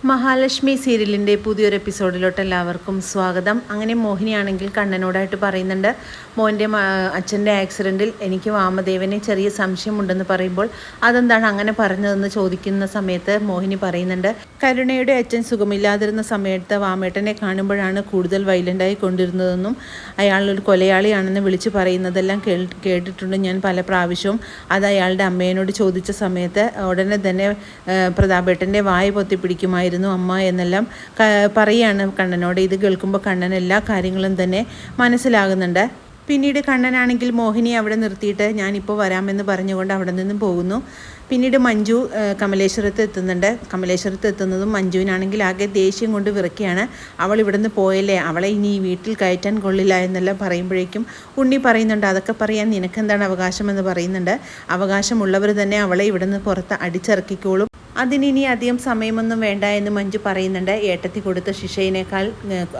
മഹാലക്ഷ്മി സീരിയലിൻ്റെ പുതിയൊരു എപ്പിസോഡിലോട്ട് എല്ലാവർക്കും സ്വാഗതം. അങ്ങനെ മോഹിനിയാണെങ്കിൽ കണ്ണനോടായിട്ട് പറയുന്നുണ്ട്, മോൻ്റെ അച്ഛൻ്റെ ആക്സിഡൻറ്റിൽ എനിക്ക് വാമദേവനെ ചെറിയ സംശയമുണ്ടെന്ന് പറയുമ്പോൾ അതെന്താണ് അങ്ങനെ പറഞ്ഞതെന്ന് ചോദിക്കുന്ന സമയത്ത് മോഹിനി പറയുന്നുണ്ട്, കരുണയുടെ അച്ഛൻ സുഖമില്ലാതിരുന്ന സമയത്ത് വാമേട്ടനെ കാണുമ്പോഴാണ് കൂടുതൽ വയലൻ്റായി കൊണ്ടിരുന്നതെന്നും അയാളൊരു കൊലയാളിയാണെന്ന് വിളിച്ചു പറയുന്നതെല്ലാം കേട്ടിട്ടുണ്ട് ഞാൻ പല പ്രാവശ്യവും. അത് അയാളുടെ അമ്മേനോട് ചോദിച്ച സമയത്ത് ഉടനെ തന്നെ പ്രതാപേട്ടൻ്റെ വായ പൊത്തിപ്പിടിക്കുമായിരുന്നു അമ്മ എന്നെല്ലാം പറയാണ് കണ്ണനോട്. ഇത് കേൾക്കുമ്പോൾ കണ്ണൻ എല്ലാ കാര്യങ്ങളും തന്നെ മനസ്സിലാകുന്നുണ്ട്. പിന്നീട് കണ്ണനാണെങ്കിൽ മോഹിനി അവിടെ നിർത്തിയിട്ട് ഞാനിപ്പോൾ വരാമെന്ന് പറഞ്ഞുകൊണ്ട് അവിടെ നിന്നും പോകുന്നു. പിന്നീട് മഞ്ജു കമലേശ്വരത്ത് എത്തുന്നുണ്ട്. കമലേശ്വരത്ത് എത്തുന്നതും മഞ്ജുവിനാണെങ്കിൽ ആകെ ദേഷ്യം കൊണ്ട് വിറക്കുകയാണ്. അവൾ ഇവിടുന്ന് പോയല്ലേ, അവളെ ഇനി ഈ വീട്ടിൽ കയറ്റാൻ കൊള്ളില്ല എന്നെല്ലാം പറയുമ്പോഴേക്കും ഉണ്ണി പറയുന്നുണ്ട്, അതൊക്കെ പറയാൻ നിനക്കെന്താണ് അവകാശമെന്ന് പറയുന്നുണ്ട്. അവകാശമുള്ളവർ തന്നെ അവളെ ഇവിടുന്ന് പുറത്ത് അടിച്ചിറക്കിക്കോളും, അതിനി അധികം സമയമൊന്നും വേണ്ട എന്ന് മഞ്ജു പറയുന്നുണ്ട്. ഏട്ടത്തി കൊടുത്ത ശിക്ഷയിനേക്കാൾ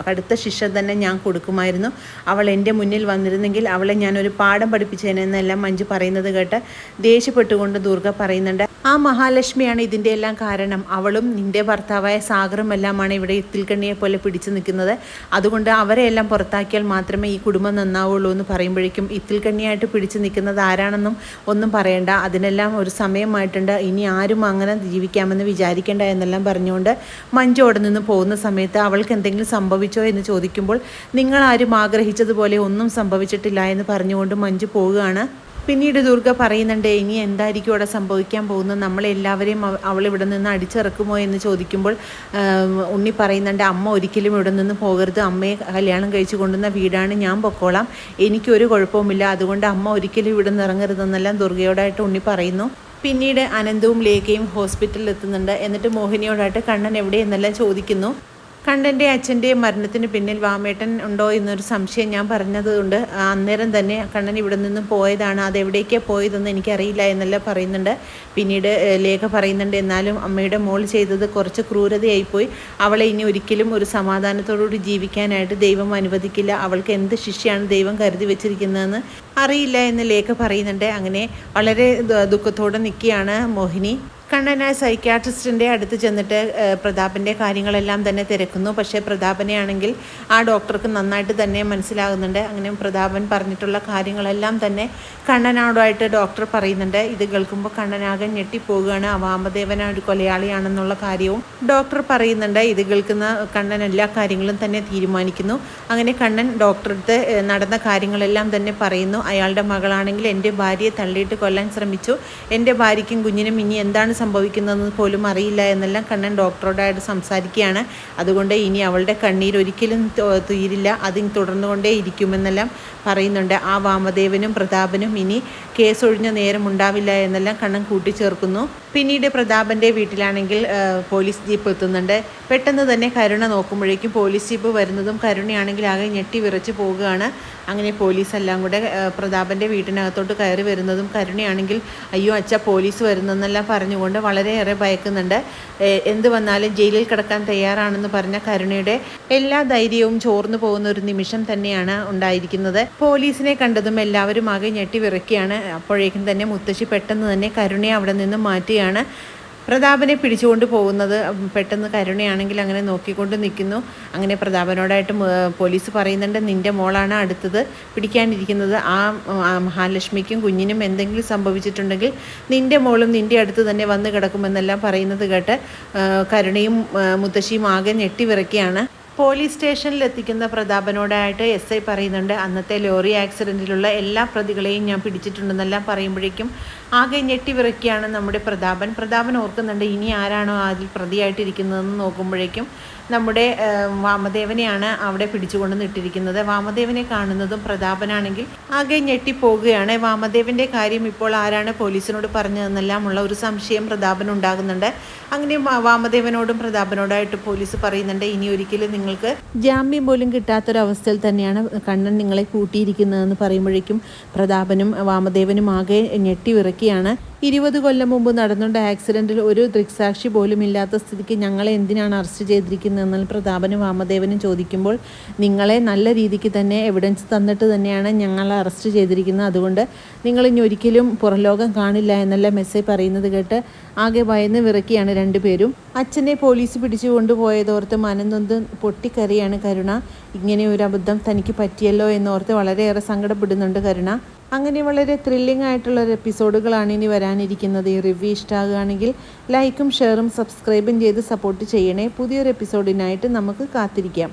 കടുത്ത ശിക്ഷ തന്നെ ഞാൻ കൊടുക്കുമായിരുന്നു. അവൾ എൻ്റെ മുന്നിൽ വന്നിരുന്നെങ്കിൽ അവളെ ഞാനൊരു പാഠം പഠിപ്പിച്ചേനെന്നെല്ലാം മഞ്ജു പറയുന്നത് കേട്ട് ദേഷ്യപ്പെട്ടുകൊണ്ട് ദുർഗ പറയുന്നുണ്ട്, ആ മഹാലക്ഷ്മിയാണ് ഇതിൻ്റെ എല്ലാം കാരണം. അവളും നിൻ്റെ ഭർത്താവായ സാഗറും എല്ലാമാണ് ഇവിടെ ഇത്തിൽക്കണ്ണിയെ പോലെ പിടിച്ചു നിൽക്കുന്നത്. അതുകൊണ്ട് അവരെയെല്ലാം പുറത്താക്കിയാൽ മാത്രമേ ഈ കുടുംബം നന്നാവുള്ളൂ എന്ന് പറയുമ്പോഴേക്കും ഇത്തിൽക്കണ്ണിയായിട്ട് പിടിച്ചു നിൽക്കുന്നത് ആരാണെന്നും ഒന്നും പറയണ്ട, അതിനെല്ലാം ഒരു സമയമായിട്ടുണ്ട്, ഇനി ആരും അങ്ങനെ ജീവിക്കാമെന്ന് വിചാരിക്കേണ്ട എന്നെല്ലാം പറഞ്ഞുകൊണ്ട് മഞ്ജു അവിടെ നിന്ന് പോകുന്ന സമയത്ത് അവൾക്ക് എന്തെങ്കിലും സംഭവിച്ചോ എന്ന് ചോദിക്കുമ്പോൾ നിങ്ങളാരും ആഗ്രഹിച്ചതുപോലെ ഒന്നും സംഭവിച്ചിട്ടില്ല എന്ന് പറഞ്ഞുകൊണ്ട് മഞ്ജു പോവുകയാണ്. പിന്നീട് ദുർഗ പറയുന്നുണ്ട്, ഇനി എന്തായിരിക്കും അവിടെ സംഭവിക്കാൻ പോകുന്നത്, നമ്മളെല്ലാവരെയും അവൾ ഇവിടെ നിന്ന് അടിച്ചിറക്കുമോ എന്ന് ചോദിക്കുമ്പോൾ ഉണ്ണി പറയുന്നുണ്ട്, അമ്മ ഒരിക്കലും ഇവിടെ നിന്ന് പോകരുത്, അമ്മയെ കല്യാണം കഴിച്ചു കൊണ്ടുവന്ന വീടാണ്, ഞാൻ പൊക്കോളാം, എനിക്കൊരു കുഴപ്പവുമില്ല, അതുകൊണ്ട് അമ്മ ഒരിക്കലും ഇവിടെ നിന്ന് ഇറങ്ങരുതെന്നെല്ലാം ദുർഗയോടായിട്ട് ഉണ്ണി പറയുന്നു. പിന്നീട് അനന്തവും ലേഖയും ഹോസ്പിറ്റലിൽ എത്തുന്നുണ്ട്. എന്നിട്ട് മോഹിനിയോടായിട്ട് കണ്ണൻ എവിടെയെന്നെല്ലാം ചോദിക്കുന്നു. കണ്ണൻ്റെ അച്ഛൻ്റെ മരണത്തിന് പിന്നിൽ വാമേട്ടൻ ഉണ്ടോ എന്നൊരു സംശയം ഞാൻ പറഞ്ഞതുകൊണ്ട് അന്നേരം തന്നെ കണ്ണൻ ഇവിടെ നിന്നും പോയതാണ്, അതെവിടേക്കാണ് പോയതെന്ന് എനിക്കറിയില്ല എന്നെല്ലാം പറയുന്നുണ്ട്. പിന്നീട് ലേഖ പറയുന്നുണ്ട്, എന്നാലും അമ്മയുടെ മോൾ ചെയ്തത് കുറച്ച് ക്രൂരതയായിപ്പോയി, അവളെ ഇനി ഒരിക്കലും ഒരു സമാധാനത്തോടുകൂടി ജീവിക്കാനായിട്ട് ദൈവം അനുവദിക്കില്ല, അവൾക്ക് എന്ത് ശിക്ഷയാണ് ദൈവം കരുതി വെച്ചിരിക്കുന്നതെന്ന് അറിയില്ല എന്ന് ലേഖ പറയുന്നുണ്ട്. അങ്ങനെ വളരെ ദുഃഖത്തോടെ നിൽക്കുകയാണ് മോഹിനി. കണ്ണൻ ആ സൈക്യാട്രിസ്റ്റിൻ്റെ അടുത്ത് ചെന്നിട്ട് പ്രതാപൻ്റെ കാര്യങ്ങളെല്ലാം തന്നെ തിരക്കുന്നു. പക്ഷേ പ്രതാപനെ ആണെങ്കിൽ ആ ഡോക്ടർക്ക് നന്നായിട്ട് തന്നെ മനസ്സിലാകുന്നുണ്ട്. അങ്ങനെ പ്രതാപൻ പറഞ്ഞിട്ടുള്ള കാര്യങ്ങളെല്ലാം തന്നെ കണ്ണനോടായിട്ട് ഡോക്ടർ പറയുന്നുണ്ട്. ഇത് കേൾക്കുമ്പോൾ കണ്ണനാകെ ഞെട്ടിപ്പോവുകയാണ്. വാമദേവൻ ഒരു കൊലയാളിയാണെന്നുള്ള കാര്യവും ഡോക്ടർ പറയുന്നുണ്ട്. ഇത് കേൾക്കുന്ന കണ്ണൻ എല്ലാ കാര്യങ്ങളും തന്നെ തീരുമാനിക്കുന്നു. അങ്ങനെ കണ്ണൻ ഡോക്ടറടുത്ത് നടന്ന കാര്യങ്ങളെല്ലാം തന്നെ പറയുന്നു. അയാളുടെ മകളാണെങ്കിൽ എൻ്റെ ഭാര്യയെ തള്ളിയിട്ട് കൊല്ലാൻ ശ്രമിച്ചു, എൻ്റെ ഭാര്യയ്ക്കും കുഞ്ഞിനും ഇനി എന്താണ് സംഭവിക്കുന്നതെന്ന് പോലും അറിയില്ല എന്നെല്ലാം കണ്ണൻ ഡോക്ടറോടായിട്ട് സംസാരിക്കുകയാണ്. അതുകൊണ്ട് ഇനി അവളുടെ കണ്ണീർ ഒരിക്കലും തീരില്ല, അതിന് തുടർന്നുകൊണ്ടേ ഇരിക്കുമെന്നെല്ലാം പറയുന്നുണ്ട്. ആ വാമദേവനും പ്രതാപനും ഇനി കേസൊഴിഞ്ഞ നേരം ഉണ്ടാവില്ല എന്നെല്ലാം കണ്ണൻ കൂട്ടിച്ചേർക്കുന്നു. പിന്നീട് പ്രതാപൻ്റെ വീട്ടിലാണെങ്കിൽ പോലീസ് ജീപ്പ് എത്തുന്നുണ്ട്. പെട്ടെന്ന് തന്നെ കരുണ നോക്കുമ്പോഴേക്കും പോലീസ് ജീപ്പ് വരുന്നതും കരുണയാണെങ്കിൽ ആകെ ഞെട്ടി വിറച്ച് പോവുകയാണ്. അങ്ങനെ പോലീസെല്ലാം കൂടെ പ്രതാപൻ്റെ വീട്ടിനകത്തോട്ട് കയറി വരുന്നതും കരുണയാണെങ്കിൽ അയ്യോ അച്ഛ പോലീസ് വരുന്നെന്നെല്ലാം പറഞ്ഞുകൊണ്ട് വളരെയേറെ ഭയക്കുന്നുണ്ട്. എന്ത് വന്നാലും ജയിലിൽ കിടക്കാൻ തയ്യാറാണെന്ന് പറഞ്ഞ കരുണയുടെ എല്ലാ ധൈര്യവും ചോർന്നു പോകുന്ന ഒരു നിമിഷം തന്നെയാണ് ഉണ്ടായിരിക്കുന്നത്. പോലീസിനെ കണ്ടതും എല്ലാവരും ആകെ ഞെട്ടി വിറയ്ക്കുകയാണ്. അപ്പോഴേക്കും തന്നെ മുത്തശ്ശി പെട്ടെന്ന് തന്നെ കരുണയെ അവിടെ നിന്ന് മാറ്റുകയാണ്. പ്രതാപനെ പിടിച്ചുകൊണ്ട് പോകുന്നത് പെട്ടെന്ന് കരുണയാണെങ്കിൽ അങ്ങനെ നോക്കിക്കൊണ്ട് നിൽക്കുന്നു. അങ്ങനെ പ്രതാപനോടായിട്ട് പോലീസ് പറയുന്നുണ്ട്, നിൻ്റെ മോളാണ് അടുത്തത് പിടിക്കാനിരിക്കുന്നത്, ആ മഹാലക്ഷ്മിക്കും കുഞ്ഞിനും എന്തെങ്കിലും സംഭവിച്ചിട്ടുണ്ടെങ്കിൽ നിൻ്റെ മോളും നിൻ്റെ അടുത്ത് തന്നെ വന്ന് കിടക്കുമെന്നെല്ലാം പറയുന്നത് കേട്ട് കരുണയും മുത്തശ്ശിയും ആകെ ഞെട്ടി വിറയ്ക്കുകയാണ്. പോലീസ് സ്റ്റേഷനിൽ എത്തിക്കുന്ന പ്രതാപനോടായിട്ട് SI പറയുന്നുണ്ട്, അന്നത്തെ ലോറി ആക്സിഡൻറ്റിലുള്ള എല്ലാ പ്രതികളെയും ഞാൻ പിടിച്ചിട്ടുണ്ടെന്നെല്ലാം പറയുമ്പോഴേക്കും ആകെ ഞെട്ടി വിറയ്ക്കുകയാണ് നമ്മുടെ പ്രതാപൻ ഓർക്കുന്നുണ്ട്, ഇനി ആരാണോ അതിൽ പ്രതിയായിട്ടിരിക്കുന്നതെന്ന് നോക്കുമ്പോഴേക്കും നമ്മുടെ വാമദേവനെയാണ് അവിടെ പിടിച്ചുകൊണ്ട് ഇട്ടിരിക്കുന്നത്. വാമദേവനെ കാണുന്നതും പ്രതാപനാണെങ്കിൽ ആകെ ഞെട്ടിപ്പോവുകയാണ്. വാമദേവൻ്റെ കാര്യം ഇപ്പോൾ ആരാണ് പോലീസിനോട് പറഞ്ഞതെന്നെല്ലാം ഉള്ള ഒരു സംശയം പ്രതാപനുണ്ടാകുന്നുണ്ട്. അങ്ങനെ വാമദേവനോടും പ്രതാപനോടായിട്ട് പോലീസ് പറയുന്നുണ്ട്, ഇനി ഒരിക്കലും നിങ്ങൾക്ക് ജാമ്യം പോലും കിട്ടാത്തൊരവസ്ഥയിൽ തന്നെയാണ് കണ്ണൻ നിങ്ങളെ കൂട്ടിയിരിക്കുന്നതെന്ന് പറയുമ്പോഴേക്കും പ്രതാപനും വാമദേവനും ആകെ ഞെട്ടി വിറയ്ക്കുകയാണ്. 20 കൊല്ലം മുമ്പ് നടന്നുകൊണ്ട് ആക്സിഡൻറ്റിൽ ഒരു ദൃക്സാക്ഷി പോലും ഇല്ലാത്ത സ്ഥിതിക്ക് ഞങ്ങളെ എന്തിനാണ് അറസ്റ്റ് ചെയ്തിരിക്കുന്നതെന്ന് പ്രതാപനും വാമദേവനും ചോദിക്കുമ്പോൾ, നിങ്ങളെ നല്ല രീതിക്ക് തന്നെ എവിഡൻസ് തന്നിട്ട് തന്നെയാണ് ഞങ്ങളെ അറസ്റ്റ് ചെയ്തിരിക്കുന്നത്, അതുകൊണ്ട് നിങ്ങളിനി ഒരിക്കലും പുറംലോകം കാണില്ല എന്നല്ല മെസ്സേജ് പറയുന്നത് കേട്ട് ആകെ ഭയന്ന് വിറക്കിയാണ് രണ്ടുപേരും. അച്ഛനെ പോലീസ് പിടിച്ചു കൊണ്ടുപോയതോർത്ത് മനംനൊന്ത് പൊട്ടിക്കറിയാണ് കരുണ. ഇങ്ങനെ ഒരു അബദ്ധം തനിക്ക് പറ്റിയല്ലോ എന്നോർത്ത് വളരെയേറെ സങ്കടപ്പെടുന്നുണ്ട് കരുണ. അങ്ങനെ വളരെ ത്രില്ലിംഗ് ആയിട്ടുള്ള എപ്പിസോഡുകളാണ് ഇനി വരാനിരിക്കുന്നത്. ഈ റിവ്യൂ ഇഷ്ടമാകുകയാണെങ്കിൽ ലൈക്കും ഷെയറും സബ്സ്ക്രൈബും ചെയ്ത് സപ്പോർട്ട് ചെയ്യണേ. പുതിയൊരു എപ്പിസോഡിനായിട്ട് നമുക്ക് കാത്തിരിക്കാം.